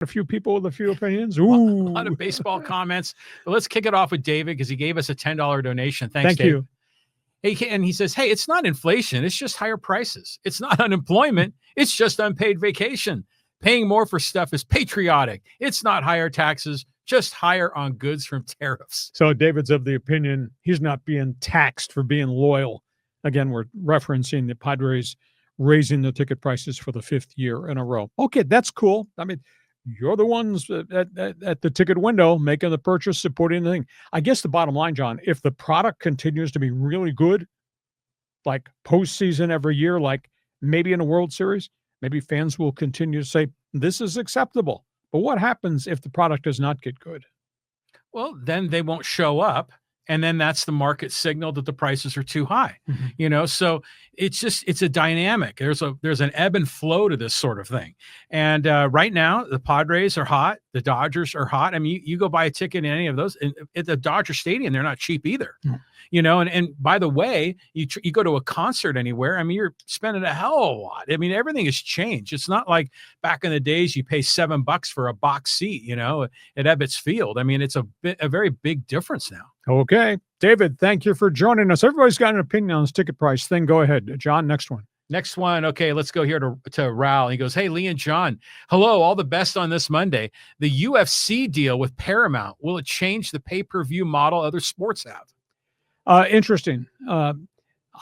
a few people with a few opinions. A lot of baseball comments. But let's kick it off with David because he gave us a $10 donation. Thanks, Thank Dave. you. Hey, and he says, hey, it's not inflation. It's just higher prices. It's not unemployment. It's just unpaid vacation. Paying more for stuff is patriotic. It's not higher taxes, just higher on goods from tariffs. So David's of the opinion he's not being taxed for being loyal. Again, we're referencing the Padres raising the ticket prices for the 5th year in a row. Okay, that's cool. I mean, you're the ones at the ticket window making the purchase, supporting the thing. I guess the bottom line, John, if the product continues to be really good, like postseason every year, like maybe in a World Series, maybe fans will continue to say, this is acceptable. But what happens if the product does not get good? Well, then they won't show up. And then that's the market signal that the prices are too high, you know? So it's a dynamic. There's an ebb and flow to this sort of thing. And right now the Padres are hot. The Dodgers are hot. I mean, you go buy a ticket in any of those at the Dodger Stadium, they're not cheap either, you know? And by the way, you go to a concert anywhere. I mean, you're spending a hell of a lot. I mean, everything has changed. It's not like back in the days you pay $7 for a box seat, you know, at Ebbets Field. I mean, it's a very big difference now. Okay. David, thank you for joining us. Everybody's got an opinion on this ticket price thing. Go ahead. John, next one. Next one. Okay, let's go here to Raul. He goes, hey, Lee and John, hello, all the best on this Monday. The UFC deal with Paramount, will it change the pay-per-view model other sports have? Interesting. I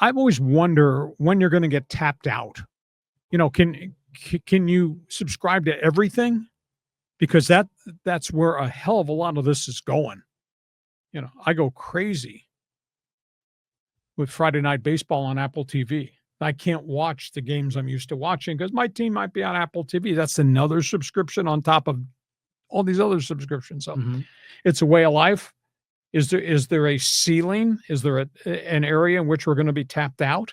always wonder when you're going to get tapped out. You know, can you subscribe to everything? Because that's where a hell of a lot of this is going. You know, I go crazy with Friday Night Baseball on Apple TV. I can't watch the games I'm used to watching because my team might be on Apple TV. That's another subscription on top of all these other subscriptions. So it's a way of life. Is there a ceiling? Is there an area in which we're going to be tapped out?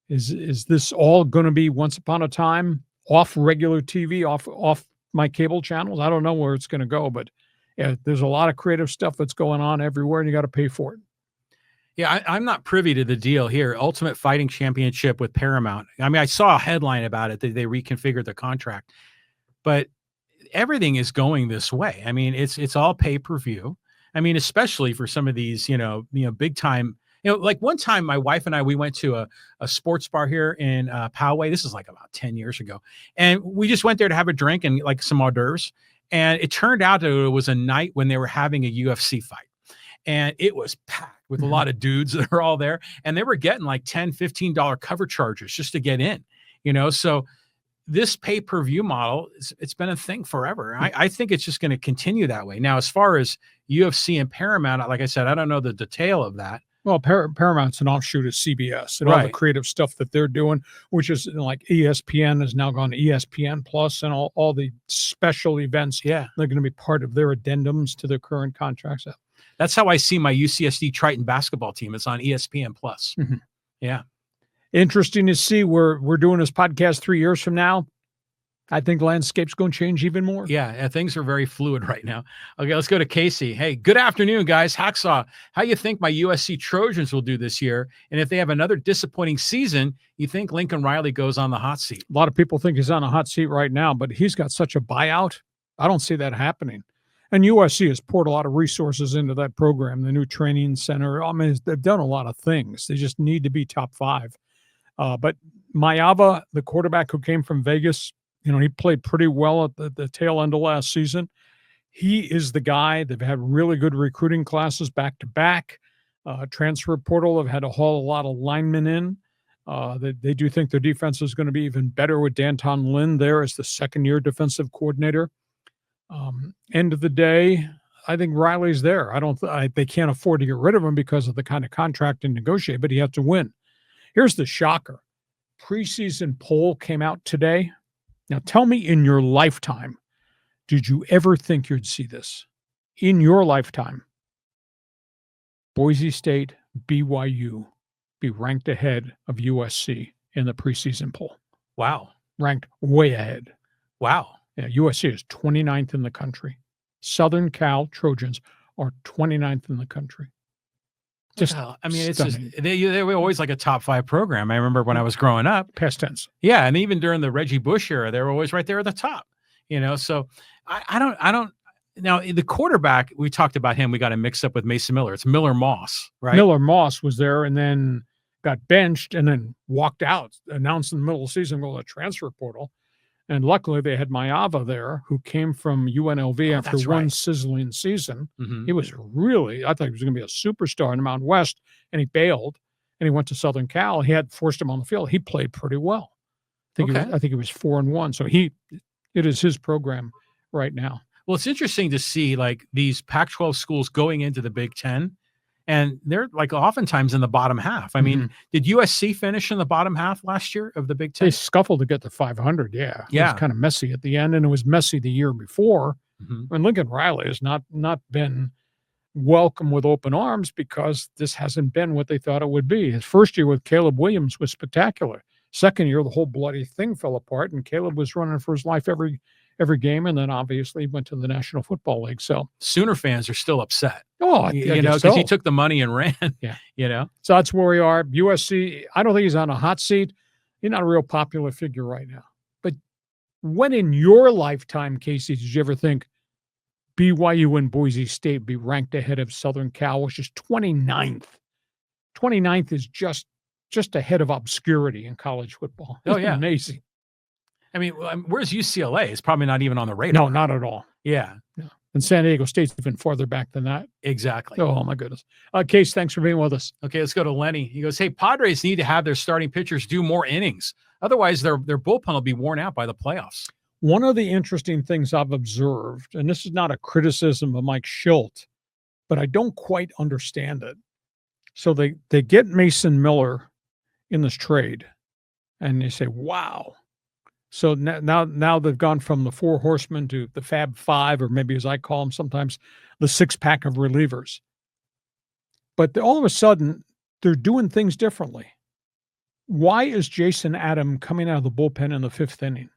Is this all going to be once upon a time off regular TV, off my cable channels? I don't know where it's going to go, but yeah, there's a lot of creative stuff that's going on everywhere, and you got to pay for it. Yeah, I'm not privy to the deal here. Ultimate Fighting Championship with Paramount. I mean, I saw a headline about it that they reconfigured the contract, but everything is going this way. I mean, it's all pay-per-view. I mean, especially for some of these, you know, big time. You know, like one time my wife and I, we went to a sports bar here in Poway. This is like about 10 years ago. And we just went there to have a drink and like some hors d'oeuvres. And it turned out that it was a night when they were having a UFC fight. And it was packed with a lot of dudes that are all there. And they were getting like $10, $15 cover charges just to get in, you know? So this pay-per-view model, it's been a thing forever. I think it's just going to continue that way. Now, as far as UFC and Paramount, like I said, I don't know the detail of that. Well, Paramount's an offshoot of CBS and all the creative stuff that they're doing, which is like ESPN has now gone to ESPN Plus and all the special events. Yeah. They're going to be part of their addendums to their current contracts. That's how I see my UCSD Triton basketball team. It's on ESPN Plus. Yeah. Interesting to see we're doing this podcast 3 years from now. I think landscape's going to change even more. Yeah, things are very fluid right now. Okay, let's go to Casey. Hey, good afternoon, guys. Hacksaw, how you think my USC Trojans will do this year? And if they have another disappointing season, you think Lincoln Riley goes on the hot seat? A lot of people think he's on a hot seat right now, but he's got such a buyout. I don't see that happening. And USC has poured a lot of resources into that program, the new training center. I mean, they've done a lot of things. They just need to be top 5. But Mayava, the quarterback who came from Vegas, you know, he played pretty well at the tail end of last season. He is the guy. They've had really good recruiting classes back to back. Transfer portal have had to haul a lot of linemen in. They do think their defense is going to be even better with Danton Lynn there as the second-year defensive coordinator. End of the day, I think Riley's there. They can't afford to get rid of him because of the kind of contract and negotiate, but he has to win. Here's the shocker. Preseason poll came out today. Now, tell me in your lifetime, did you ever think you'd see this? In your lifetime, Boise State, BYU be ranked ahead of USC in the preseason poll. Wow. Ranked way ahead. Wow. Yeah, USC is 29th in the country. Southern Cal Trojans are 29th in the country. Just, I mean, it's just, they were always like a top 5 program. I remember when I was growing up. Past tense. Yeah. And even during the Reggie Bush era, they were always right there at the top, you know? So I don't. Now the quarterback, we talked about him. We got him mixed up with Mason Miller. It's Miller Moss, right? Miller Moss was there and then got benched and then walked out, announced in the middle of the season, go to the transfer portal. And luckily they had Maeva there, who came from UNLV after one sizzling season. He was really, I thought he was going to be a superstar in the Mountain West, and he bailed and he went to Southern Cal. He had forced him on the field. He played pretty well. I think he was 4-1. So it is his program right now. Well, it's interesting to see like these Pac-12 schools going into the Big Ten, and they're like oftentimes in the bottom half. I mean, did USC finish in the bottom half last year of the Big Ten? They scuffled to get to 500. Yeah. It was kind of messy at the end, and it was messy the year before. And Lincoln Riley has not been welcome with open arms because this hasn't been what they thought it would be. His first year with Caleb Williams was spectacular. Second year, the whole bloody thing fell apart, and Caleb was running for his life every game, and then obviously went to the National Football League. So Sooner fans are still upset. Oh, you know, because he took the money and ran. Yeah, you know. So that's where we are. USC. I don't think he's on a hot seat. He's not a real popular figure right now. But when in your lifetime, Casey, did you ever think BYU and Boise State be ranked ahead of Southern Cal, which is 29th? 29th is just ahead of obscurity in college football. It's amazing. I mean, where's UCLA? It's probably not even on the radar. No, not at all. Yeah. No. And San Diego State's even farther back than that. Exactly. Oh, my goodness. Case, thanks for being with us. Okay, let's go to Lenny. He goes, hey, Padres need to have their starting pitchers do more innings. Otherwise, their bullpen will be worn out by the playoffs. One of the interesting things I've observed, and this is not a criticism of Mike Schilt, but I don't quite understand it. So they get Mason Miller in this trade, and they say, wow. So now they've gone from the four horsemen to the Fab Five, or maybe as I call them sometimes, the six-pack of relievers. But all of a sudden, they're doing things differently. Why is Jason Adam coming out of the bullpen in the fifth inning?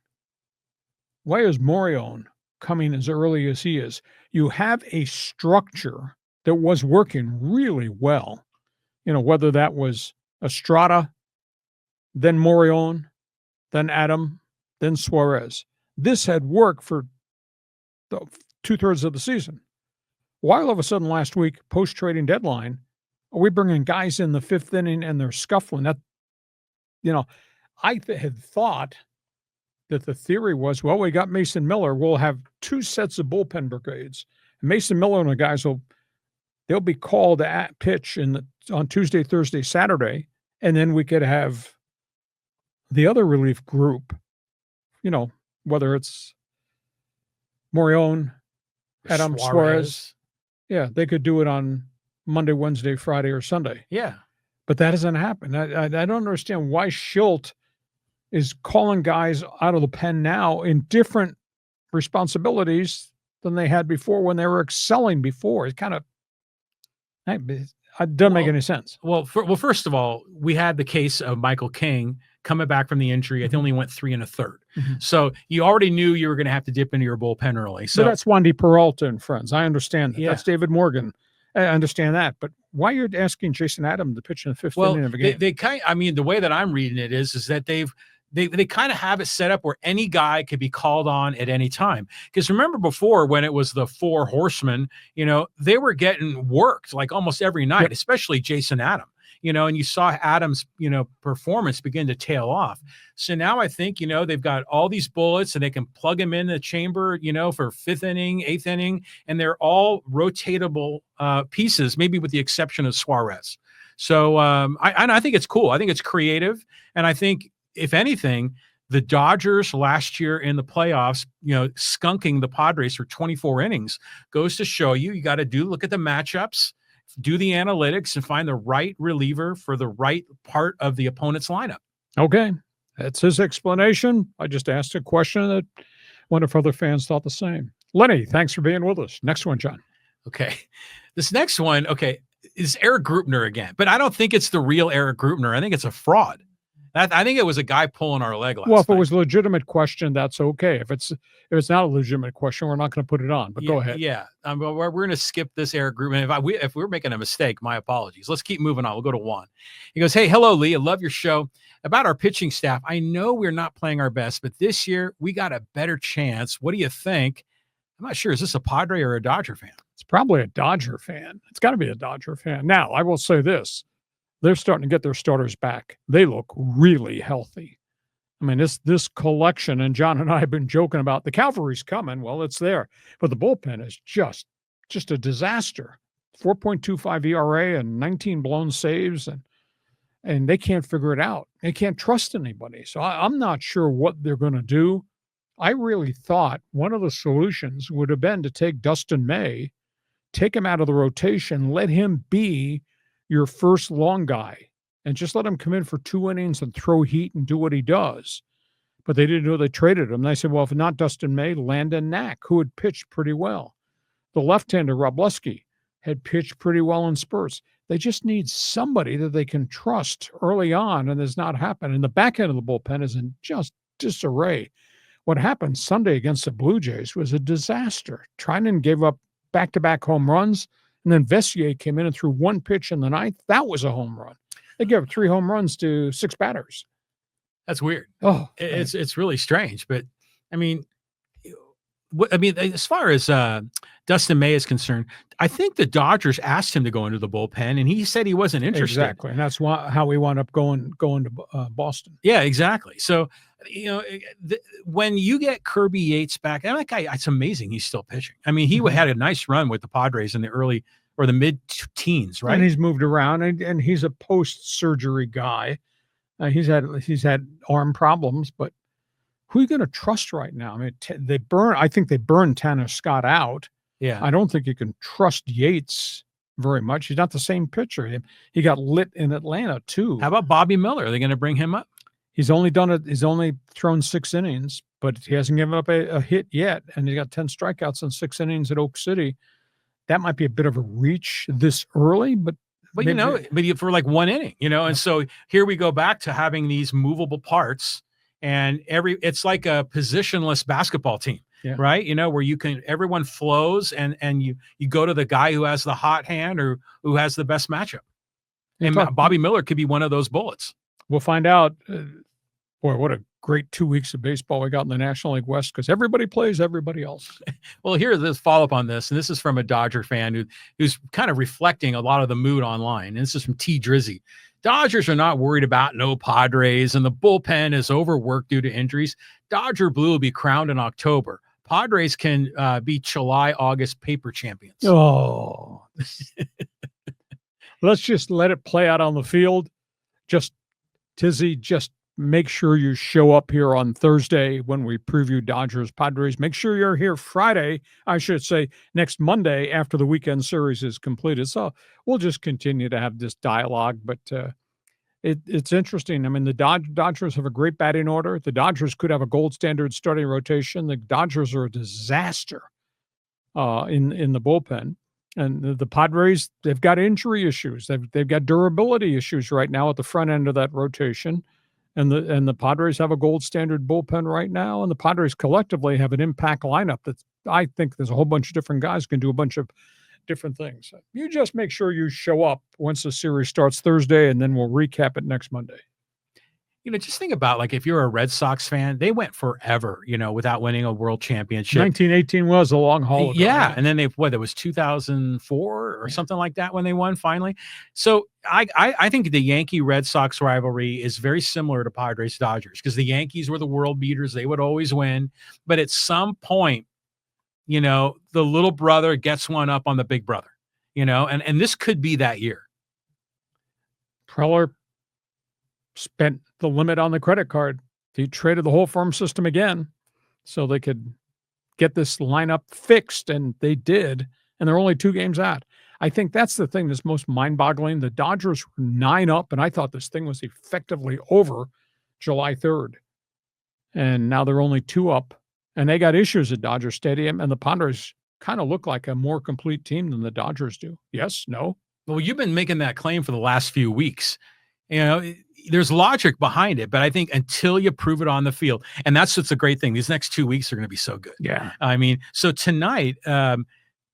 Why is Morion coming as early as he is? You have a structure that was working really well. You know, whether that was Estrada, then Morion, then Adam, then Suarez. This had worked for the 2/3 of the season. Why all of a sudden last week, post-trading deadline, are we bringing guys in the fifth inning and they're scuffling? That, you know, I had thought that the theory was, well, we got Mason Miller. We'll have two sets of bullpen brigades. Mason Miller and the guys they'll be called at pitch on Tuesday, Thursday, Saturday, and then we could have the other relief group, you know, whether it's Morion, Adam, Suarez. Yeah, they could do it on Monday, Wednesday, Friday, or Sunday. Yeah. But that doesn't happen. I don't understand why Schilt is calling guys out of the pen now in different responsibilities than they had before when they were excelling before. It kind of it doesn't make any sense. Well, first of all, we had the case of Michael King coming back from the injury. I think only went 3 1/3. So you already knew you were going to have to dip into your bullpen early. So that's Wandy Peralta and friends. I understand that. Yeah. That's David Morgan. I understand that. But why you're asking Jason Adam to pitch in the fifth inning of a game? They kind of, I mean, the way that I'm reading it is that they kind of have it set up where any guy could be called on at any time. Because remember before when it was the four horsemen, you know, they were getting worked like almost every night, especially Jason Adam, you know, and you saw Adam's, you know, performance begin to tail off. So now I think, you know, they've got all these bullets and they can plug them in the chamber, you know, for fifth inning, eighth inning, and they're all rotatable pieces, maybe with the exception of Suarez. So I think it's cool. I think it's creative. And I think, if anything, the Dodgers last year in the playoffs, you know, skunking the Padres for 24 innings goes to show you got to look at the matchups, do the analytics, and find the right reliever for the right part of the opponent's lineup. Okay. That's his explanation. I just asked a question that one of other fans thought the same. Lenny, thanks for being with us. Next one, John. Okay. This next one, is Eric Grupner again. But I don't think it's the real Eric Grupner. I think it's a fraud. I think it was a guy pulling our leg last night. Well, if it was a legitimate question, that's okay. If it's not a legitimate question, we're not going to put it on. But go ahead. Yeah, we're going to skip this Eric Grupner. If we're making a mistake, my apologies. Let's keep moving on. We'll go to Juan. He goes, hey, hello, Lee. I love your show. About our pitching staff, I know we're not playing our best, but this year we got a better chance. What do you think? I'm not sure. Is this a Padre or a Dodger fan? It's probably a Dodger fan. It's got to be a Dodger fan. Now, I will say this. They're starting to get their starters back. They look really healthy. I mean, this collection, and John and I have been joking about the cavalry's coming. Well, it's there. But the bullpen is just a disaster. 4.25 ERA and 19 blown saves, and they can't figure it out. They can't trust anybody. So I'm not sure what they're going to do. I really thought one of the solutions would have been to take Dustin May, take him out of the rotation, let him be your first long guy, and just let him come in for 2 innings and throw heat and do what he does. But they didn't know. They traded him. And I said, well, if not Dustin May, Landon Knack, who had pitched pretty well. The left-hander, Robleski, had pitched pretty well in spurts. They just need somebody that they can trust early on, and it's not happened. And the back end of the bullpen is in just disarray. What happened Sunday against the Blue Jays was a disaster. Trinan gave up back-to-back home runs, and then Vessier came in and threw one pitch in the ninth. That was a home run. They gave up 3 home runs to 6 batters. That's weird. Oh, it's really strange. But I mean, as far as Dustin May is concerned, I think the Dodgers asked him to go into the bullpen, and he said he wasn't interested. Exactly, and that's how we wound up going to Boston. Yeah, exactly. So, when you get Kirby Yates back, and that guy, it's amazing he's still pitching. I mean, he had a nice run with the Padres in the early or the mid-teens, right? And he's moved around, and he's a post-surgery guy. He's had arm problems, but who are you going to trust right now? I mean, I think they burned Tanner Scott out. Yeah. I don't think you can trust Yates very much. He's not the same pitcher. He got lit in Atlanta too. How about Bobby Miller? Are they going to bring him up? He's only thrown 6 innings, but he hasn't given up a hit yet. And he got 10 strikeouts in 6 innings at Oak City. That might be a bit of a reach this early, but for like 1 inning, and so here we go back to having these movable parts, and it's like a positionless basketball team, right? Where everyone flows, and you go to the guy who has the hot hand or who has the best matchup. And Bobby Miller could be one of those bullets. We'll find out. Boy, what a great 2 weeks of baseball we got in the National League West, because everybody plays everybody else. Well, here's this follow-up on this, and this is from a Dodger fan who's kind of reflecting a lot of the mood online. And this is from T. Drizzy. Dodgers are not worried about no Padres, and the bullpen is overworked due to injuries. Dodger Blue will be crowned in October. Padres can be July, August paper champions. Oh, let's just let it play out on the field. Tizzy, just make sure you show up here on Thursday when we preview Dodgers Padres. Make sure you're here Friday, I should say, next Monday after the weekend series is completed. So we'll just continue to have this dialogue. But it's interesting. I mean, the Dodgers have a great batting order. The Dodgers could have a gold standard starting rotation. The Dodgers are a disaster in the bullpen. And the Padres, they've got injury issues. They've got durability issues right now at the front end of that rotation. And the Padres have a gold standard bullpen right now. And the Padres collectively have an impact lineup that I think there's a whole bunch of different guys can do a bunch of different things. You just make sure you show up once the series starts Thursday, and then we'll recap it next Monday. Just think about, like, if you're a Red Sox fan, they went forever, without winning a world championship. 1918 was a long haul ago. Yeah. And then it was 2004 or something like that when they won finally. So I think the Yankee-Red Sox rivalry is very similar to Padres-Dodgers, because the Yankees were the world beaters. They would always win. But at some point, the little brother gets one up on the big brother, and this could be that year. Preller spent the limit on the credit card. He traded the whole farm system again so they could get this lineup fixed, and they did. And they're only 2 games out. I think that's the thing that's most mind-boggling. The Dodgers were 9 up, and I thought this thing was effectively over July 3rd. And now they're only 2 up, and they got issues at Dodger Stadium, and the Padres kind of look like a more complete team than the Dodgers do. Yes? No? Well, you've been making that claim for the last few weeks. There's logic behind it, but I think until you prove it on the field, and that's what's a great thing. These next 2 weeks are going to be so good. Yeah. I mean, so tonight,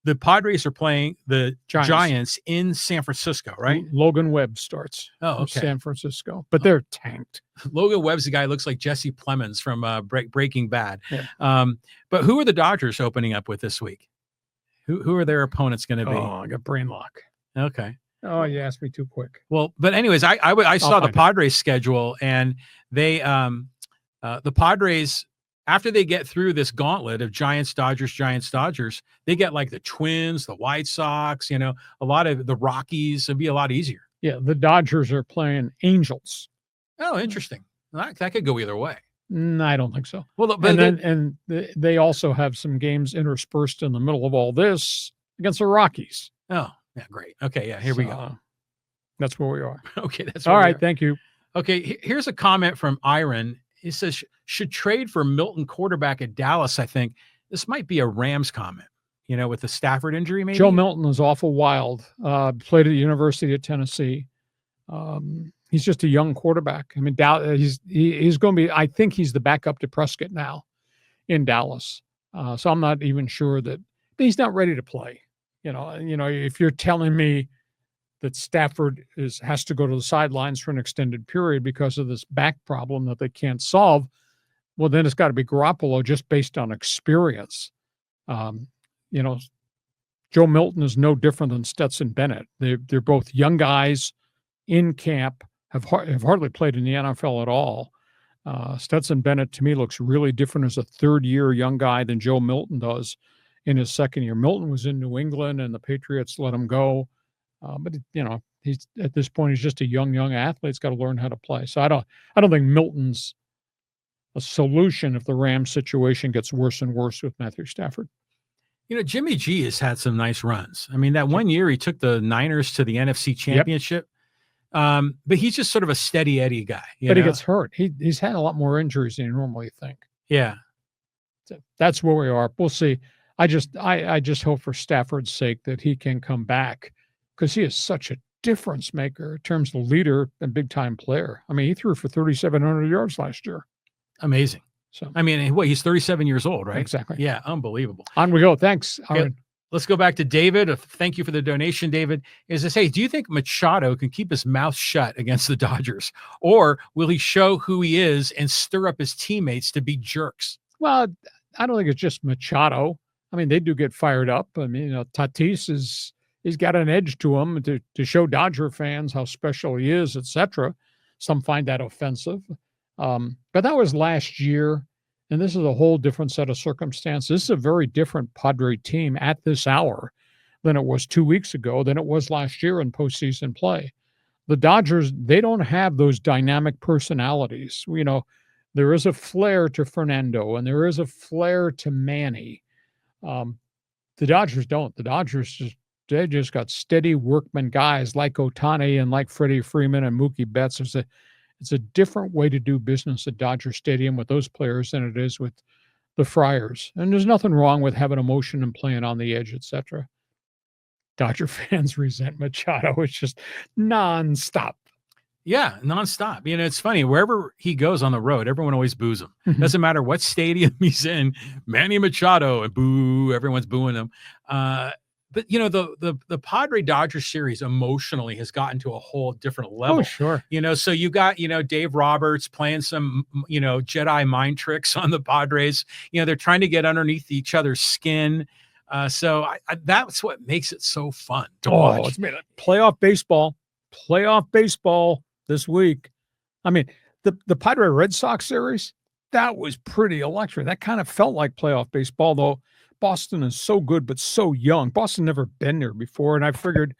the Padres are playing the Giants. Giants in San Francisco, right? Logan Webb starts. Oh, for okay. San Francisco, but they're tanked. Logan Webb's the guy who looks like Jesse Plemons from Breaking Bad. Yeah. But who are the Dodgers opening up with this week? Who are their opponents going to be? Oh, I got brain lock. Okay. Oh, you asked me too quick. Well, but anyways, I saw the Padres schedule, and they the Padres, after they get through this gauntlet of Giants, Dodgers, they get like the Twins, the White Sox, a lot of the Rockies. It'd be a lot easier. Yeah, the Dodgers are playing Angels. Oh, interesting. That could go either way. I don't think so. Well, but they also have some games interspersed in the middle of all this against the Rockies. Oh, yeah, great. Okay, yeah, here we go. That's where we are. Okay, that's all right. Thank you. Okay, here's a comment from Iron. He says, should trade for Milton quarterback at Dallas. I think this might be a Rams comment, with the Stafford injury, maybe. Joe Milton is awful wild. Played at the University of Tennessee. He's just a young quarterback. I mean, he's going to be, I think he's the backup to Prescott now in Dallas. So I'm not even sure that he's not ready to play. If you're telling me that Stafford has to go to the sidelines for an extended period because of this back problem that they can't solve, well, then it's got to be Garoppolo just based on experience. Joe Milton is no different than Stetson Bennett. They're both young guys in camp, have hardly played in the NFL at all. Stetson Bennett, to me, looks really different as a third-year young guy than Joe Milton does in his second year. Milton was in New England, and the Patriots let him go. But he's at this point, he's just a young athlete. He's got to learn how to play. So I don't think Milton's a solution if the Rams situation gets worse and worse with Matthew Stafford. Jimmy G has had some nice runs. I mean, that one year he took the Niners to the NFC Championship. Yep. But he's just sort of a steady Eddie guy. He gets hurt. He's had a lot more injuries than you normally think. Yeah. So that's where we are. We'll see. I just hope for Stafford's sake that he can come back, because he is such a difference maker in terms of leader and big time player. I mean, he threw for 3,700 yards last year. Amazing. So I mean, he's 37 years old, right? Exactly. Yeah, unbelievable. On we go. Thanks. Okay, let's go back to David. Thank you for the donation, David. Hey, do you think Machado can keep his mouth shut against the Dodgers, or will he show who he is and stir up his teammates to be jerks? Well, I don't think it's just Machado. I mean, they do get fired up. I mean, Tatis he's got an edge to him to show Dodger fans how special he is, etc. Some find that offensive. But that was last year, and this is a whole different set of circumstances. This is a very different Padre team at this hour than it was 2 weeks ago, than it was last year in postseason play. The Dodgers, they don't have those dynamic personalities. There is a flair to Fernando, and there is a flair to Manny. The Dodgers don't. The Dodgers they just got steady workman guys like Ohtani and like Freddie Freeman and Mookie Betts. It's a different way to do business at Dodger Stadium with those players than it is with the Friars. And there's nothing wrong with having emotion and playing on the edge, etc. Dodger fans resent Machado. It's just nonstop. Yeah, nonstop. It's funny. Wherever he goes on the road, everyone always boos him. Mm-hmm. Doesn't matter what stadium he's in. Manny Machado, and boo, everyone's booing him. But the Padre Dodger series emotionally has gotten to a whole different level. Oh, sure. So you got Dave Roberts playing some Jedi mind tricks on the Padres. They're trying to get underneath each other's skin. So that's what makes it so fun to watch. It's made playoff baseball this week. I mean, the Padre Red Sox series, that was pretty electric. That kind of felt like playoff baseball, though. Boston is so good, but so young. Boston never been there before. And I figured,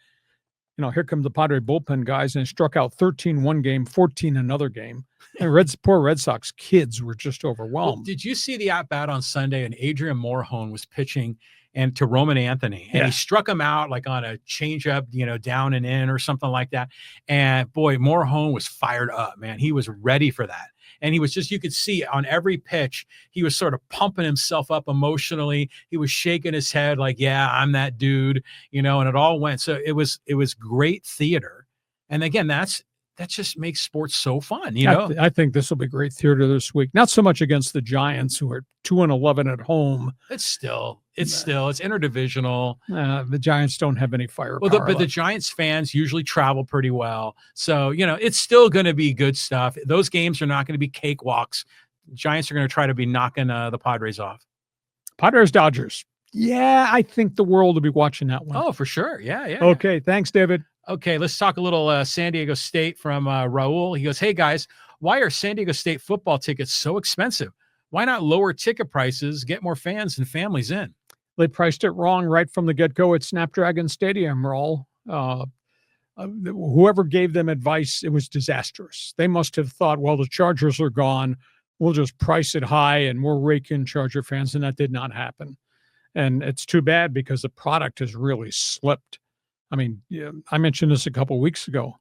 here come the Padre bullpen guys, and struck out 13 one game, 14 another game. And poor Red Sox kids were just overwhelmed. Well, did you see the at-bat on Sunday? And Adrian Morejon was pitching and to Roman Anthony, and he struck him out like on a changeup, down and in or something like that. And boy, Morejon was fired up, man. He was ready for that. And he was you could see on every pitch, he was sort of pumping himself up emotionally. He was shaking his head like, yeah, I'm that dude, and it all went. So it was great theater. And again, that's that just makes sports so fun, you know? I think this will be great theater this week. Not so much against the Giants, who are 2-11 at home. It's interdivisional. The Giants don't have any firepower. Well, but the Giants fans usually travel pretty well. So, it's still going to be good stuff. Those games are not going to be cakewalks. Giants are going to try to be knocking the Padres off. Padres, Dodgers. Yeah, I think the world will be watching that one. Oh, for sure. Yeah. Okay, thanks, David. Okay, let's talk a little San Diego State from Raul. He goes, hey, guys, why are San Diego State football tickets so expensive? Why not lower ticket prices, get more fans and families in? They priced it wrong right from the get-go at Snapdragon Stadium, Raul. Whoever gave them advice, it was disastrous. They must have thought, well, the Chargers are gone. We'll just price it high and we'll rake in Charger fans, and that did not happen. And it's too bad because the product has really slipped. I mean, I mentioned this a couple of weeks ago.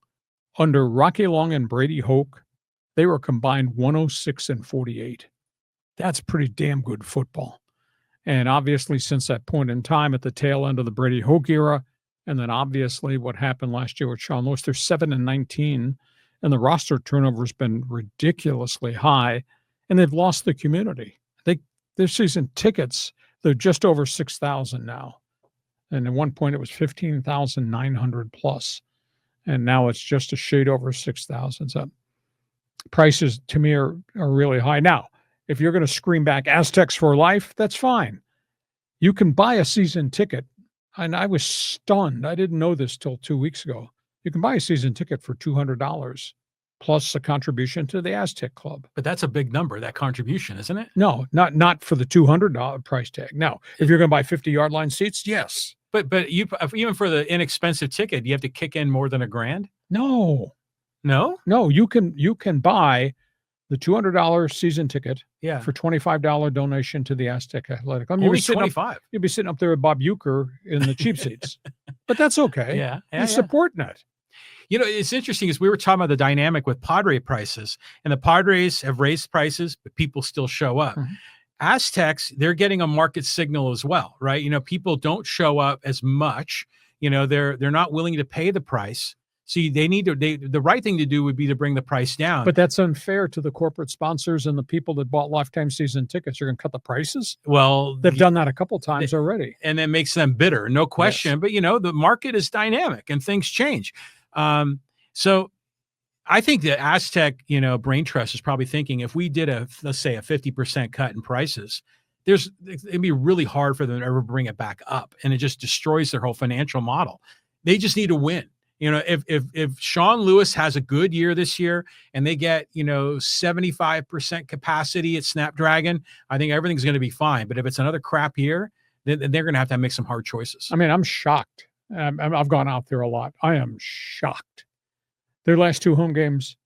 Under Rocky Long and Brady Hoke, they were combined 106-48. That's pretty damn good football. And obviously, since that point in time at the tail end of the Brady Hoke era, and then obviously what happened last year with Sean Lewis, they're 7-19, and the roster turnover has been ridiculously high, and they've lost the community. Their season tickets, they're just over 6,000 now. And at one point it was 15,900 plus. And now it's just a shade over 6,000. So prices to me are really high. Now, if you're going to scream back Aztecs for life, that's fine. You can buy a season ticket. And I was stunned. I didn't know this till 2 weeks ago. You can buy a season ticket for $200 plus a contribution to the Aztec Club. But that's a big number, that contribution, isn't it? No, not for the $200 price tag. Now, if you're going to buy 50-yard line seats, yes. But you, even for the inexpensive ticket, you have to kick in more than $1,000? No, you can buy the $200 season ticket for $25 donation to the Aztec Athletic Club. Only 25. You'll be sitting up there with Bob Uecker in the cheap seats. But that's okay. Yeah. You're supporting it. It's interesting is we were talking about the dynamic with Padre prices, and the Padres have raised prices, but people still show up. Mm-hmm. Aztecs, they're getting a market signal as well, right? People don't show up as much. They're not willing to pay the price. So the right thing to do would be to bring the price down. But that's unfair to the corporate sponsors and the people that bought lifetime season tickets. You're going to cut the prices? Well, they've done that a couple times already. And that makes them bitter, no question. Yes. But, the market is dynamic and things change. So I think the Aztec, brain trust is probably thinking if we did let's say a 50% cut in prices, it'd be really hard for them to ever bring it back up. And it just destroys their whole financial model. They just need to win. If Sean Lewis has a good year this year and they get, 75% capacity at Snapdragon, I think everything's going to be fine. But if it's another crap year, then they're going to have to make some hard choices. I mean, I'm shocked. I've gone out there a lot. I am shocked. Their last two home games,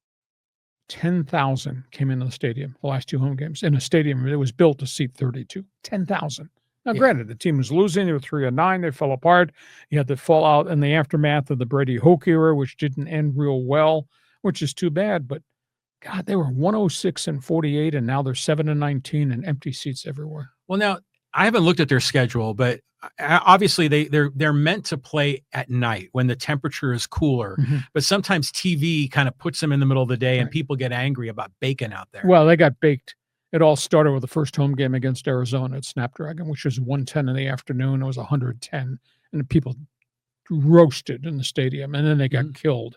10,000 came into the stadium. The last two home games in a stadium that was built to seat 32. 10,000. Now, granted, the team was losing. They were 3-9. They fell apart. You had the fallout in the aftermath of the Brady Hoke era, which didn't end real well, which is too bad. But God, they were 106-48, and now they're 7-19 and empty seats everywhere. Well, now I haven't looked at their schedule, but obviously they're meant to play at night when the temperature is cooler. Mm-hmm. But sometimes TV kind of puts them in the middle of the day, and people get angry about bacon out there. Well, they got baked. It all started with the first home game against Arizona at Snapdragon, which was 1:10 in the afternoon. It was 110, and the people roasted in the stadium, and then they got killed.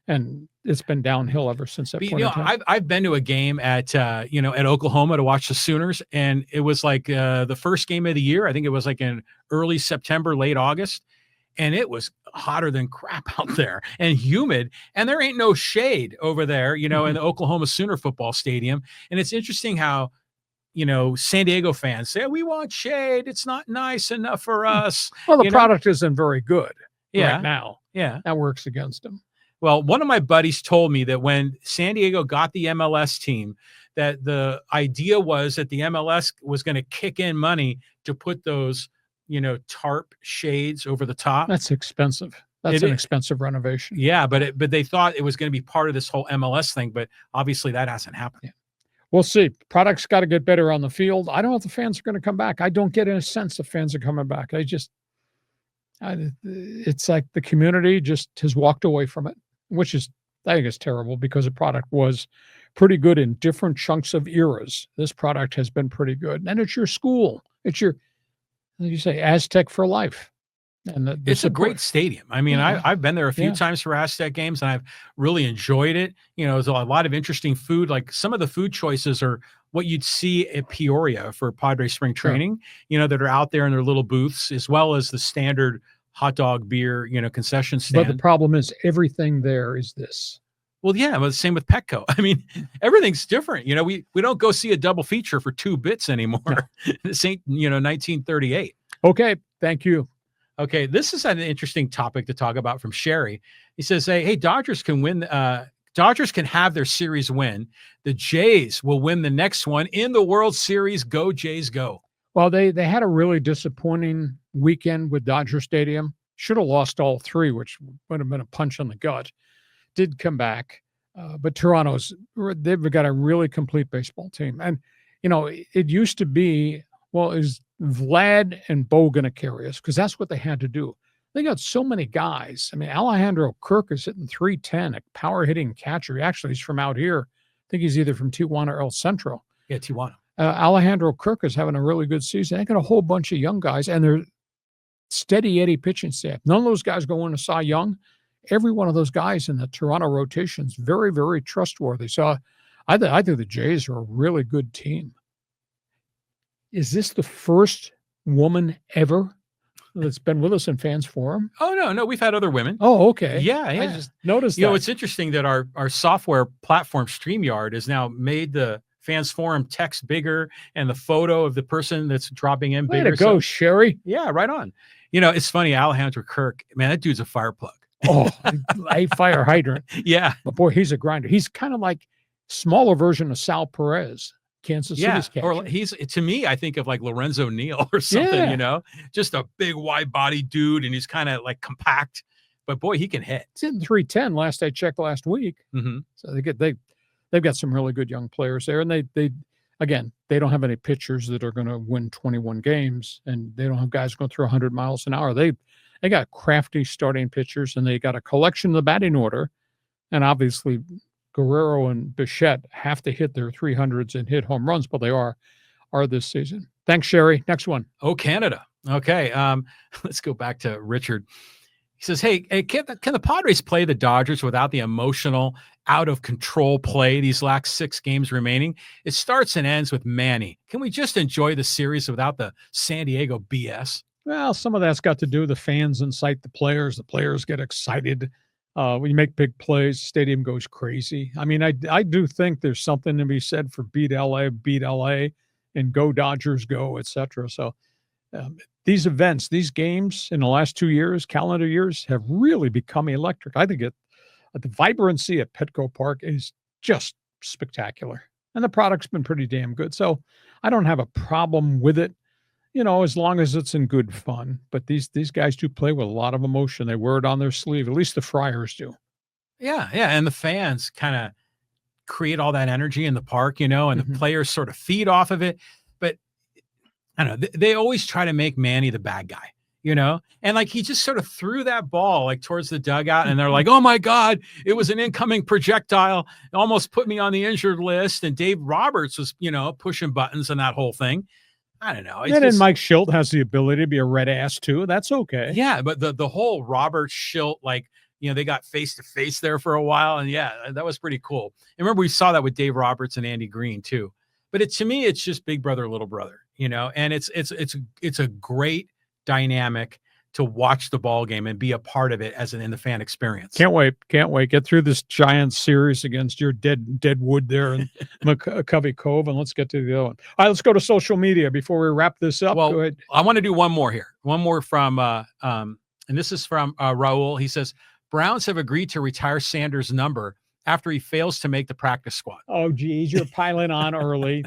And it's been downhill ever since that point in time. I've been to a game at at Oklahoma to watch the Sooners, and it was like the first game of the year. I think it was like in early September, late August, and it was hotter than crap out there and humid, and there ain't no shade over there, in the Oklahoma Sooner football stadium. And it's interesting how, San Diego fans say, we want shade. It's not nice enough for us. Well, the product isn't very good right now. Yeah. That works against them. Well, one of my buddies told me that when San Diego got the MLS team, that the idea was that the MLS was going to kick in money to put those, tarp shades over the top. That's expensive. That's an expensive renovation. Yeah, but they thought it was going to be part of this whole MLS thing, but obviously that hasn't happened. Yeah. We'll see. Product's got to get better on the field. I don't know if the fans are going to come back. I don't get a sense the fans are coming back. It's like the community just has walked away from it, which is I think it's terrible because the product was pretty good in different chunks of eras. This product has been pretty good. And it's your school. It's your, as you say, Aztec for life. And the It's a support. great stadium. I mean, Yeah. I've been there a few Yeah. times for Aztec games, and I've really enjoyed it. There's a lot of interesting food. Like some of the food choices are what you'd see at Peoria for Padres spring Sure. training, that are out there in their little booths, as well as the standard hot dog, beer, concession stand. But the problem is everything there is this. Well, yeah, but same with Petco. I mean, everything's different. We don't go see a double feature for 2 bits anymore. No. This ain't, 1938. Okay. Thank you. Okay, this is an interesting topic to talk about from Sherry. He says, hey, Dodgers can win. Dodgers can have their series win. The Jays will win the next one in the World Series. Go Jays, go. Well, they had a really disappointing weekend with Dodger Stadium. Should have lost all 3, which would have been a punch on the gut. Did come back, but they've got a really complete baseball team. And, it used to be, well, is Vlad and Bo going to carry us? Because that's what they had to do. They got so many guys. I mean, Alejandro Kirk is hitting 310, a power hitting catcher. He's from out here. I think he's either from Tijuana or El Centro. Yeah, Tijuana. Alejandro Kirk is having a really good season. They got a whole bunch of young guys, and they're steady Eddie pitching staff. None of those guys go into Cy Young. Every one of those guys in the Toronto rotation is very, very trustworthy. So I think the Jays are a really good team. Is this the first woman ever that's been with us in Fans Forum? Oh, no, we've had other women. Oh, okay. Yeah. I just noticed You that. know, it's interesting that our software platform StreamYard has now made the Fans Forum text bigger and the photo of the person that's dropping in Way bigger. to go, Sherry. Yeah, right on. It's funny, Alejandro Kirk, man, that dude's a fire plug. Oh, a fire hydrant. Yeah. But boy, he's a grinder. He's kind of like smaller version of Sal Perez, Kansas City's catcher. Or to me, I think of like Lorenzo Neal or something, just a big wide body dude. And he's kind of like compact, but boy, he can hit. He's hitting 310 last I checked last week. Mm-hmm. So they've got some really good young players there. And they don't have any pitchers that are going to win 21 games, and they don't have guys going through 100 miles an hour. They got crafty starting pitchers, and they got a collection of the batting order. And obviously, Guerrero and Bichette have to hit their 300s and hit home runs, but they are this season. Thanks, Sherry. Next one. Oh, Canada. Okay. Let's go back to Richard. He says, hey, can the Padres play the Dodgers without the emotional, out-of-control play these last 6 games remaining? It starts and ends with Manny. Can we just enjoy the series without the San Diego BS? Well, some of that's got to do with the fans incite the players. The players get excited. When you make big plays, the stadium goes crazy. I mean, I do think there's something to be said for beat LA, and go Dodgers, go, etc. So these events, these games in the last 2 years, calendar years, have really become electric. I think the vibrancy at Petco Park is just spectacular. And the product's been pretty damn good. So I don't have a problem with it, as long as it's in good fun. But these guys do play with a lot of emotion. They wear it on their sleeve. At least the Friars do. Yeah. And the fans kind of create all that energy in the park, and the players sort of feed off of it. But I don't know, they always try to make Manny the bad guy, and like he just sort of threw that ball like towards the dugout, and they're like, oh my God, it was an incoming projectile. It almost put me on the injured list. And Dave Roberts was, pushing buttons and that whole thing. I don't know. And Mike Schilt has the ability to be a red ass too. That's okay. Yeah, but the whole Robert Schilt, like, they got face to face there for a while, and yeah, that was pretty cool. And remember, we saw that with Dave Roberts and Andy Green too. But to me, it's just big brother, little brother, and it's a great dynamic to watch the ball game and be a part of it in the fan experience. Can't wait. Get through this giant series against your dead wood there in McCovey Cove, and let's get to the other one. All right, let's go to social media before we wrap this up. Well, go ahead. I want to do one more here. One more from and this is from Raul. He says, Browns have agreed to retire Sanders' number after he fails to make the practice squad. Oh, geez, you're piling on early.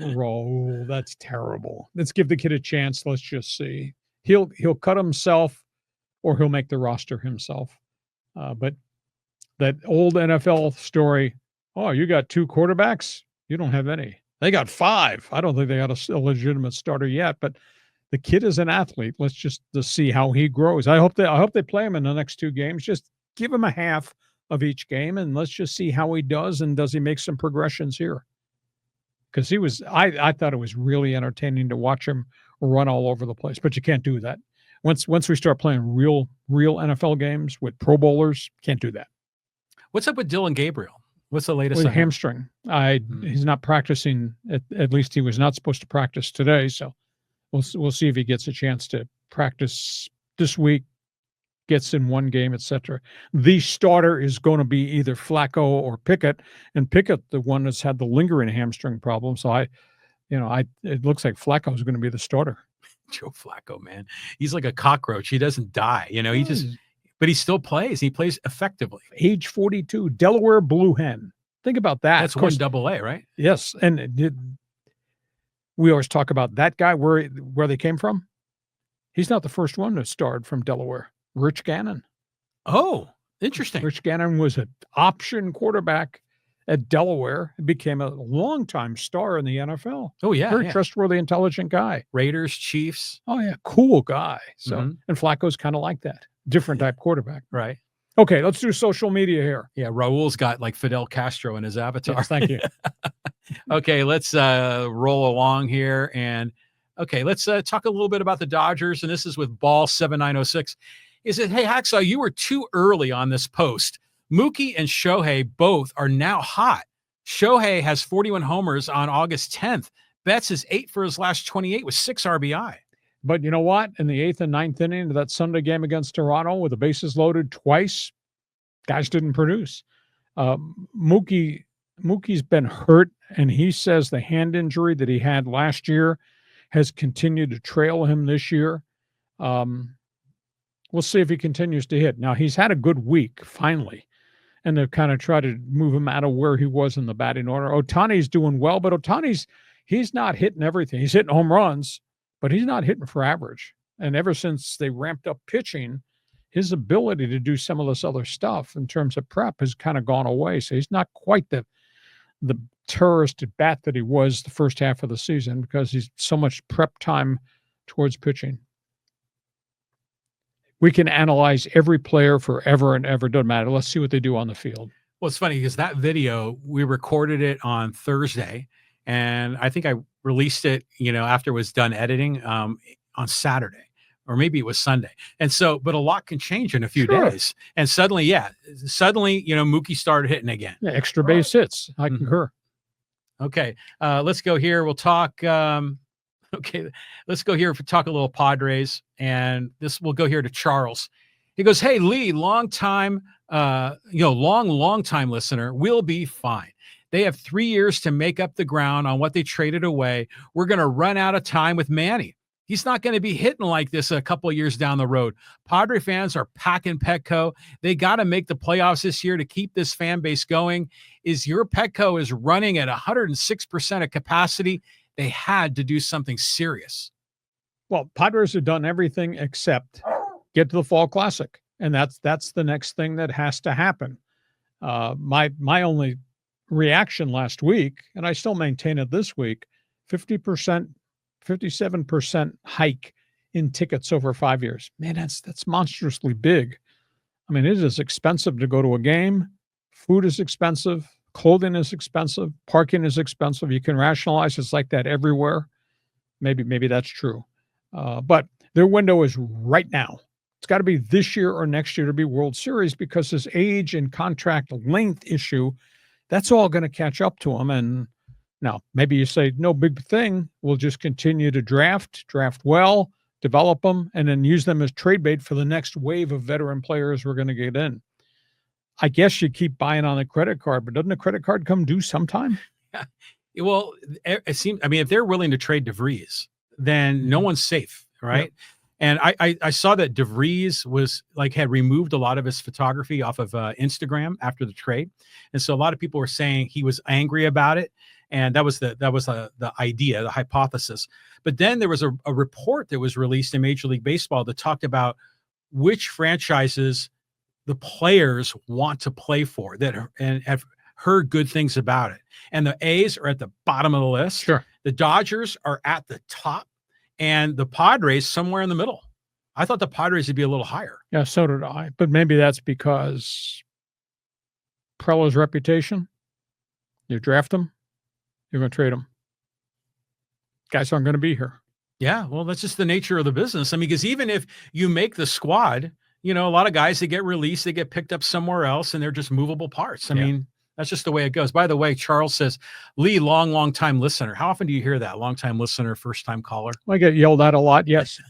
Raul, that's terrible. Let's give the kid a chance. Let's just see. He'll cut himself, or he'll make the roster himself. But that old NFL story, oh, you got 2 quarterbacks? You don't have any. They got 5. I don't think they got a legitimate starter yet, but the kid is an athlete. Let's just see how he grows. I hope they play him in the next 2 games. Just give him a half. of each game, and let's just see how he does, and does he make some progressions here? Because I thought it was really entertaining to watch him run all over the place, but you can't do that. Once we start playing real NFL games with Pro Bowlers, can't do that. What's up with Dylan Gabriel? What's the latest? With on him? hamstring, he's not practicing. At least he was not supposed to practice today. So we'll see if he gets a chance to practice this week, gets in one game, etc. The starter is going to be either Flacco or Pickett, and Pickett, the one that's had the lingering hamstring problem. So it looks like Flacco is going to be the starter. Joe Flacco, man, he's like a cockroach. He doesn't die. But he still plays. He plays effectively. Age 42, Delaware Blue Hen. Think about that. That's 1AA, right? Yes, and we always talk about that guy where they came from. He's not the first one to start from Delaware. Rich Gannon. Oh, interesting. Rich Gannon was an option quarterback at Delaware. He became a longtime star in the NFL. Oh, yeah. Very trustworthy, intelligent guy. Raiders, Chiefs. Oh, yeah. Cool guy. So, and Flacco's kind of like that. Different type quarterback. Right. Okay, let's do social media here. Yeah, Raul's got like Fidel Castro in his avatar. Yes, thank you. Okay, let's roll along here. And okay, let's talk a little bit about the Dodgers. And this is with Ball 7906. He said, hey, Hacksaw, you were too early on this post. Mookie and Shohei both are now hot. Shohei has 41 homers on August 10th. Betts is 8 for his last 28 with 6 RBI. But you know what? In the 8th and 9th inning of that Sunday game against Toronto with the bases loaded twice, guys didn't produce. Mookie's been hurt, and he says the hand injury that he had last year has continued to trail him this year. We'll see if he continues to hit. Now, he's had a good week, finally, and they've kind of tried to move him out of where he was in the batting order. Ohtani's doing well, but he's not hitting everything. He's hitting home runs, but he's not hitting for average. And ever since they ramped up pitching, his ability to do some of this other stuff in terms of prep has kind of gone away. So he's not quite the terrorist at bat that he was the first half of the season because he's so much prep time towards pitching. We can analyze every player forever and ever. Doesn't matter. Let's see what they do on the field. Well, it's funny because that video, we recorded it on Thursday, and I think I released it, after it was done editing on Saturday, or maybe it was Sunday. And so, but a lot can change in a few days. And suddenly, Mookie started hitting again. Yeah, extra base hits. I concur. Okay. Let's go here. We'll talk. Let's go here for talk a little Padres, and we'll go here to Charles. He goes, hey, Lee, long time listener, we'll be fine. They have 3 years to make up the ground on what they traded away. We're going to run out of time with Manny. He's not going to be hitting like this a couple of years down the road. Padre fans are packing Petco. They got to make the playoffs this year to keep this fan base going. Your Petco is running at 106% of capacity. They had to do something serious. Well, Padres have done everything except get to the Fall Classic, and that's the next thing that has to happen. My only reaction last week, and I still maintain it this week, 50%, 57% hike in tickets over 5 years. Man, that's monstrously big. I mean, it is expensive to go to a game. Food is expensive. Clothing is expensive. Parking is expensive. You can rationalize it's like that everywhere. Maybe that's true. But their window is right now. It's got to be this year or next year to be World Series because this age and contract length issue, that's all going to catch up to them. And now maybe you say, no big thing. We'll just continue to draft well, develop them, and then use them as trade bait for the next wave of veteran players we're going to get in. I guess you keep buying on the credit card, but doesn't the credit card come due sometime? Yeah. Well, it seems, if they're willing to trade DeVries, then no one's safe, right? Yeah. And I saw that DeVries had removed a lot of his photography off of Instagram after the trade. And so a lot of people were saying he was angry about it. And that was the idea, the hypothesis. But then there was a report that was released in Major League Baseball that talked about which franchises the players want to play for and have heard good things about it. And the A's are at the bottom of the list. Sure. The Dodgers are at the top, and the Padres somewhere in the middle. I thought the Padres would be a little higher. Yeah, so did I. But maybe that's because Preller's reputation, you draft him, you're going to trade him. Guys aren't going to be here. Yeah, well, that's just the nature of the business. I mean, because even if you make the squad, a lot of guys that get released, they get picked up somewhere else, and they're just movable parts. I mean, that's just the way it goes. By the way, Charles says, Lee, long time listener. How often do you hear that? Long time listener, first time caller? I get yelled at a lot. Yes.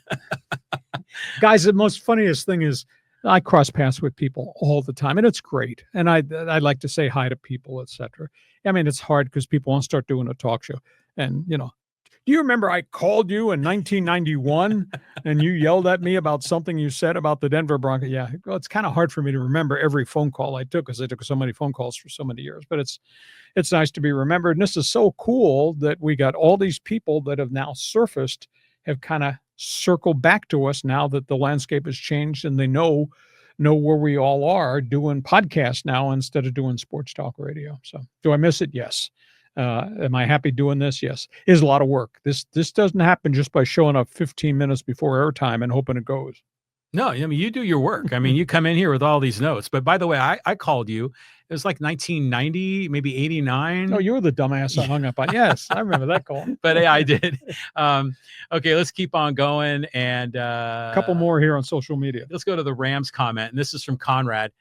Guys, the most funniest thing is I cross paths with people all the time, and it's great. And I like to say hi to people, etc. I mean, it's hard because people want to start doing a talk show. And, do you remember I called you in 1991 and you yelled at me about something you said about the Denver Broncos? Yeah, well, it's kind of hard for me to remember every phone call I took because I took so many phone calls for so many years. But it's nice to be remembered. And this is so cool that we got all these people that have now surfaced, have kind of circled back to us now that the landscape has changed and they know where we all are doing podcasts now instead of doing sports talk radio. So do I miss it? Yes. Am I happy doing this? Yes. It is a lot of work. This doesn't happen just by showing up 15 minutes before airtime and hoping it goes. No, I mean, you do your work. I mean, you come in here with all these notes. But by the way, I called you. It was like 1990, maybe 89. Oh, you were the dumbass I hung up on. Yes, I remember that call. But yeah, I did. Okay, let's keep on going. And a couple more here on social media. Let's go to the Rams comment. And this is from Conrad.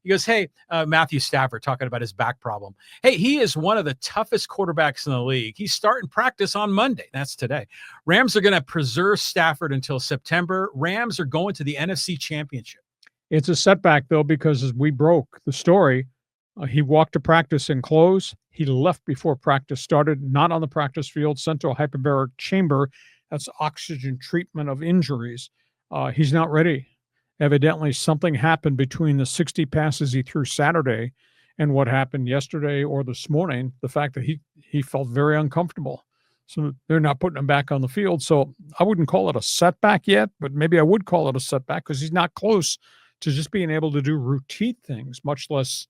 He goes, hey, Matthew Stafford, talking about his back problem. Hey, he is one of the toughest quarterbacks in the league. He's starting practice on Monday. That's today. Rams are going to preserve Stafford until September. Rams are going to the NFC Championship. It's a setback, though, because as we broke the story, he walked to practice in clothes. He left before practice started, not on the practice field, central hyperbaric chamber. That's oxygen treatment of injuries. He's not ready. Evidently, something happened between the 60 passes he threw Saturday and what happened yesterday or this morning, the fact that he felt very uncomfortable. So they're not putting him back on the field. So I wouldn't call it a setback yet, but maybe I would call it a setback because he's not close to just being able to do routine things, much less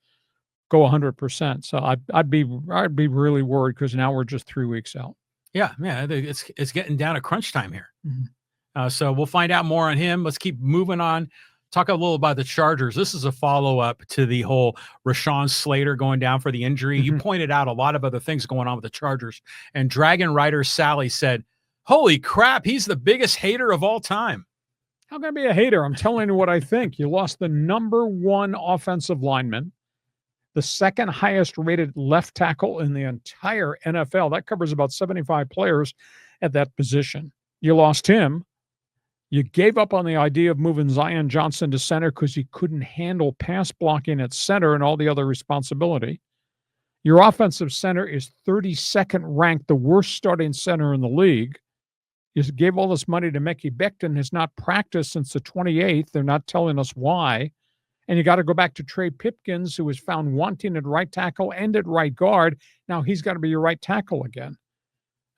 go 100%. So I'd be really worried because now we're just 3 weeks out. Yeah, it's getting down to crunch time here. Mm-hmm. So we'll find out more on him. Let's keep moving on. Talk a little about the Chargers. This is a follow-up to the whole Rashawn Slater going down for the injury. You pointed out a lot of other things going on with the Chargers. And Dragon Rider Sally said, holy crap, he's the biggest hater of all time. How can I be a hater? I'm telling you what I think. You lost the number one offensive lineman, the second highest rated left tackle in the entire NFL. That covers about 75 players at that position. You lost him. You gave up on the idea of moving Zion Johnson to center because he couldn't handle pass blocking at center and all the other responsibility. Your offensive center is 32nd ranked, the worst starting center in the league. You gave all this money to Mekhi Becton, has not practiced since the 28th. They're not telling us why. And you got to go back to Trey Pipkins, who was found wanting at right tackle and at right guard. Now he's got to be your right tackle again.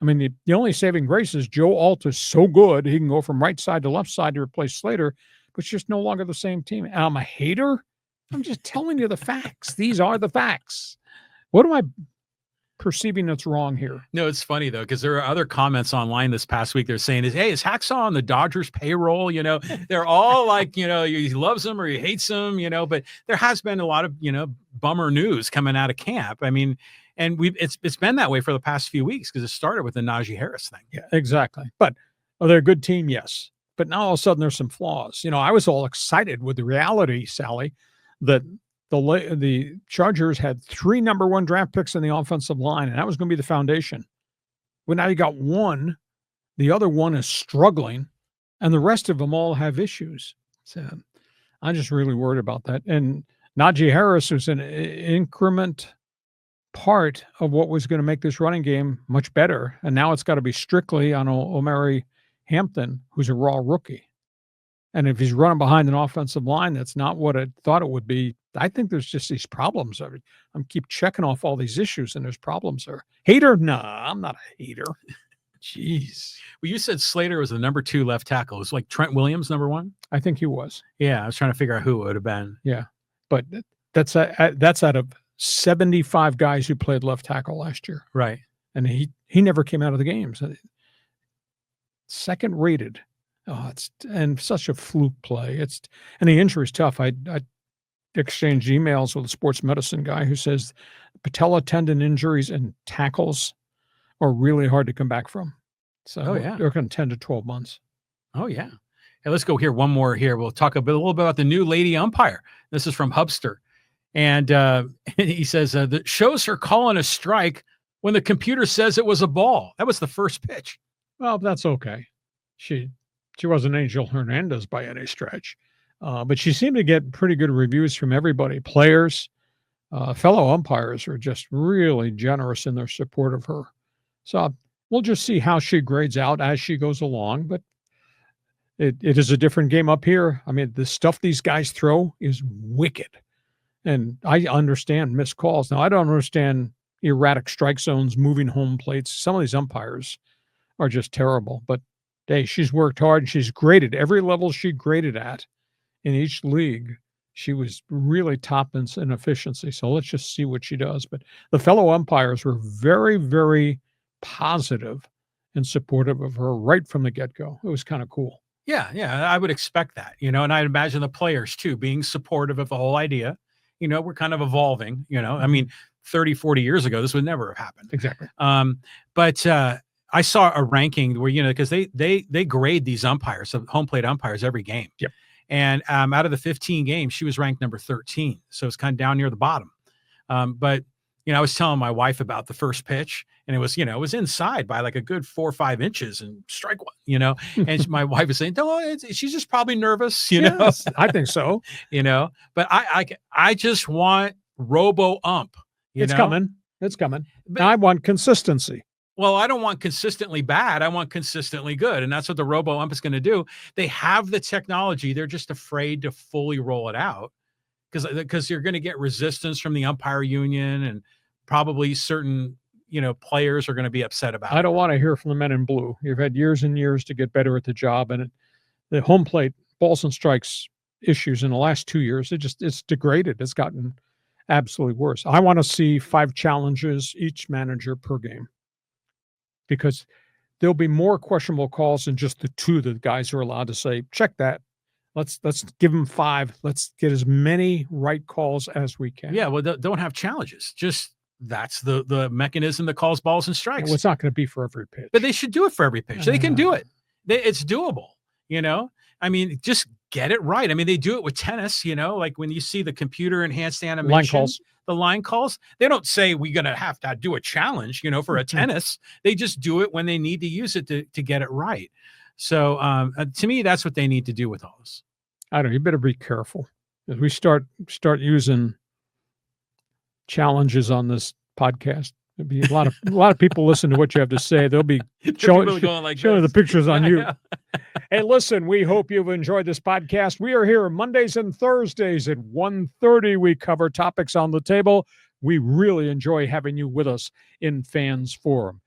I mean, the only saving grace is Joe Alt is so good, he can go from right side to left side to replace Slater, but it's just no longer the same team. And I'm a hater? I'm just telling you the facts. These are the facts. What am I perceiving that's wrong here? No, it's funny, though, because there are other comments online this past week. They're saying, hey, is Hacksaw on the Dodgers payroll? They're all like, he loves them or he hates them, but there has been a lot of, bummer news coming out of camp. I mean, and it's been that way for the past few weeks because it started with the Najee Harris thing. Yeah, exactly. But are they a good team? Yes. But now all of a sudden there's some flaws. I was all excited with the reality, Sally, that the Chargers had 3 number 1 draft picks in the offensive line, and that was going to be the foundation. Well, now you got one. The other one is struggling, and the rest of them all have issues. So I'm just really worried about that. And Najee Harris was an increment part of what was going to make this running game much better. And now it's got to be strictly on Omari Hampton, who's a raw rookie. And if he's running behind an offensive line, that's not what I thought it would be. I think there's just these problems. I'm keep checking off all these issues and there's problems there. Hater? Nah, I'm not a hater. Jeez. Well, you said Slater was the number 2 left tackle. It was like Trent Williams, number 1? I think he was. Yeah, I was trying to figure out who it would have been. Yeah, but that's out of 75 guys who played left tackle last year. Right. And he never came out of the games. Second rated. Oh, it's and such a fluke play. And the injury is tough. It exchanged emails with a sports medicine guy who says patella tendon injuries and tackles are really hard to come back from. So yeah. they're going to 10 to 12 months. Oh, yeah. Hey, let's go here. One more here. We'll talk a little bit about the new lady umpire. This is from Hubster. And he says, that shows her calling a strike when the computer says it was a ball. That was the first pitch. Well, that's okay. She wasn't Angel Hernandez by any stretch. But she seemed to get pretty good reviews from everybody. Players, fellow umpires are just really generous in their support of her. So we'll just see how she grades out as she goes along. But it is a different game up here. I mean, the stuff these guys throw is wicked. And I understand missed calls. Now, I don't understand erratic strike zones, moving home plates. Some of these umpires are just terrible. But, hey, she's worked hard, and she's graded every level she graded at in each league. She was really top in efficiency. So let's just see what she does. But the fellow umpires were very, very positive and supportive of her right from the get-go. It was kind of cool. Yeah, I would expect that, and I'd imagine the players too being supportive of the whole idea. We're kind of evolving, I mean, 30, 40 years ago, this would never have happened. Exactly. But I saw a ranking where, because they grade these umpires, so home plate umpires, every game. Yep. And out of the 15 games, she was ranked number 13. So it's kind of down near the bottom. But I was telling my wife about the first pitch, and it was, it was inside by like a good 4 or 5 inches and strike one, and my wife was saying, no, she's just probably nervous, Yes, I think so. But I just want robo ump. It's coming. It's coming. But I want consistency. Well, I don't want consistently bad. I want consistently good. And that's what the robo ump is going to do. They have the technology. They're just afraid to fully roll it out because you're going to get resistance from the umpire union, and probably certain, players are going to be upset about it. I don't want to hear from the men in blue. You've had years and years to get better at the job. And the home plate balls and strikes issues in the last 2 years, it's degraded. It's gotten absolutely worse. I want to see 5 challenges each manager per game, because there'll be more questionable calls than just the 2 that the guys are allowed to say, check that. Let's give them 5. Let's get as many right calls as we can. Yeah, well, don't have challenges. Just that's the mechanism that calls balls and strikes. Well, it's not going to be for every pitch. But they should do it for every pitch. They can do it. It's doable, I mean, just get it right. I mean, they do it with tennis, like when you see the computer enhanced animation. Line calls. The line calls, they don't say we're going to have to do a challenge, for a tennis. They just do it when they need to use it to get it right. So to me, that's what they need to do with all this. I don't know. You better be careful as we start using challenges on this podcast. There'll be a lot of people listen to what you have to say. They'll be showing the pictures on you. Yeah. Hey, listen, we hope you've enjoyed this podcast. We are here Mondays and Thursdays at 1:30. We cover topics on the table. We really enjoy having you with us in Fans Forum.